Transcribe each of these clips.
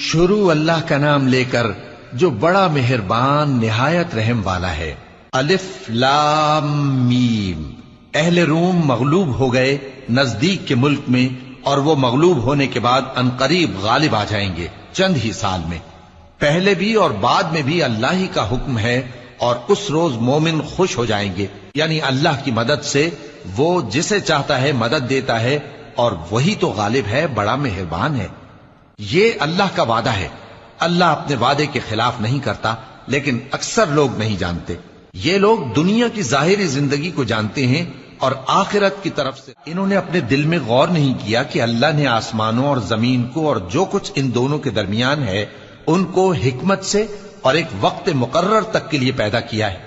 شروع اللہ کا نام لے کر جو بڑا مہربان نہایت رحم والا ہے۔ الف لام میم۔ اہل روم مغلوب ہو گئے نزدیک کے ملک میں، اور وہ مغلوب ہونے کے بعد عنقریب غالب آ جائیں گے چند ہی سال میں۔ پہلے بھی اور بعد میں بھی اللہ ہی کا حکم ہے، اور اس روز مومن خوش ہو جائیں گے، یعنی اللہ کی مدد سے وہ جسے چاہتا ہے مدد دیتا ہے، اور وہی تو غالب ہے، بڑا مہربان ہے۔ یہ اللہ کا وعدہ ہے، اللہ اپنے وعدے کے خلاف نہیں کرتا، لیکن اکثر لوگ نہیں جانتے۔ یہ لوگ دنیا کی ظاہری زندگی کو جانتے ہیں اور آخرت کی طرف سے انہوں نے اپنے دل میں غور نہیں کیا کہ اللہ نے آسمانوں اور زمین کو اور جو کچھ ان دونوں کے درمیان ہے ان کو حکمت سے اور ایک وقت مقرر تک کے لیے پیدا کیا ہے،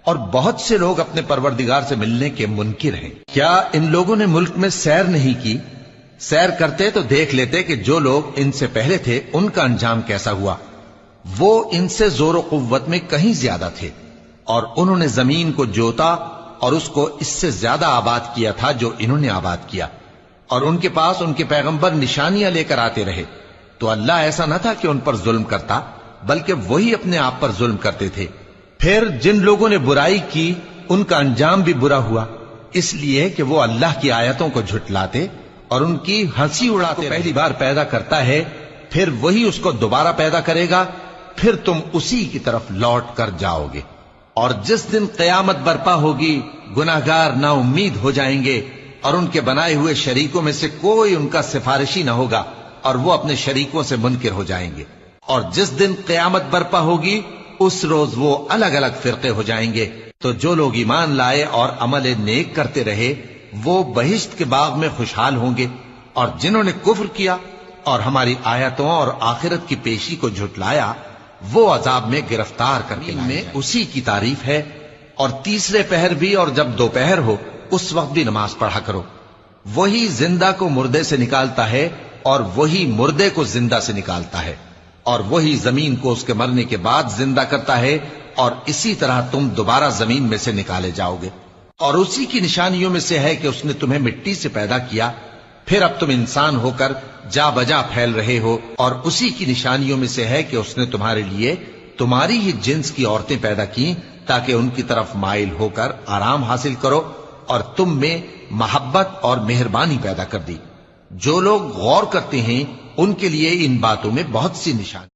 اور بہت سے لوگ اپنے پروردگار سے ملنے کے منکر ہیں۔ کیا ان لوگوں نے ملک میں سیر نہیں کی؟ سیر کرتے تو دیکھ لیتے کہ جو لوگ ان سے پہلے تھے ان کا انجام کیسا ہوا۔ وہ ان سے زور و قوت میں کہیں زیادہ تھے، اور انہوں نے زمین کو جوتا اور اس کو اس سے زیادہ آباد کیا تھا جو انہوں نے آباد کیا، اور ان کے پاس ان کے پیغمبر نشانیاں لے کر آتے رہے، تو اللہ ایسا نہ تھا کہ ان پر ظلم کرتا، بلکہ وہی اپنے آپ پر ظلم کرتے تھے۔ پھر جن لوگوں نے برائی کی ان کا انجام بھی برا ہوا، اس لیے کہ وہ اللہ کی آیتوں کو جھٹلاتے اور ان کی ہنسی اڑاتے۔ پہلی بار پیدا کرتا ہے، پھر وہی اس کو دوبارہ پیدا کرے گا، پھر تم اسی کی طرف لوٹ کر جاؤ گے۔ اور جس دن قیامت برپا ہوگی گناہگار نا امید ہو جائیں گے، اور ان کے بنائے ہوئے شریکوں میں سے کوئی ان کا سفارشی نہ ہوگا، اور وہ اپنے شریکوں سے منکر ہو جائیں گے۔ اور جس دن قیامت برپا ہوگی اس روز وہ الگ الگ فرقے ہو جائیں گے، تو جو لوگ ایمان لائے اور عمل نیک کرتے رہے وہ بہشت کے باغ میں خوشحال ہوں گے، اور جنہوں نے کفر کیا اور ہماری آیتوں اور آخرت کی پیشی کو جھٹلایا وہ عذاب میں گرفتار کر کے میں اسی کی تعریف ہے۔ اور تیسرے پہر بھی اور جب دوپہر ہو اس وقت بھی نماز پڑھا کرو۔ وہی زندہ کو مردے سے نکالتا ہے اور وہی مردے کو زندہ سے نکالتا ہے، اور وہی زمین کو اس کے مرنے کے بعد زندہ کرتا ہے، اور اسی طرح تم دوبارہ زمین میں سے نکالے جاؤ گے۔ اور اسی کی نشانیوں میں سے ہے کہ اس نے تمہیں مٹی سے پیدا کیا، پھر اب تم انسان ہو کر جا بجا پھیل رہے ہو، اور اسی کی نشانیوں میں سے ہے کہ اس نے تمہارے لیے تمہاری ہی جنس کی عورتیں پیدا کی تاکہ ان کی طرف مائل ہو کر آرام حاصل کرو، اور تم میں محبت اور مہربانی پیدا کر دی۔ جو لوگ غور کرتے ہیں ان کے لیے ان باتوں میں بہت سی نشانی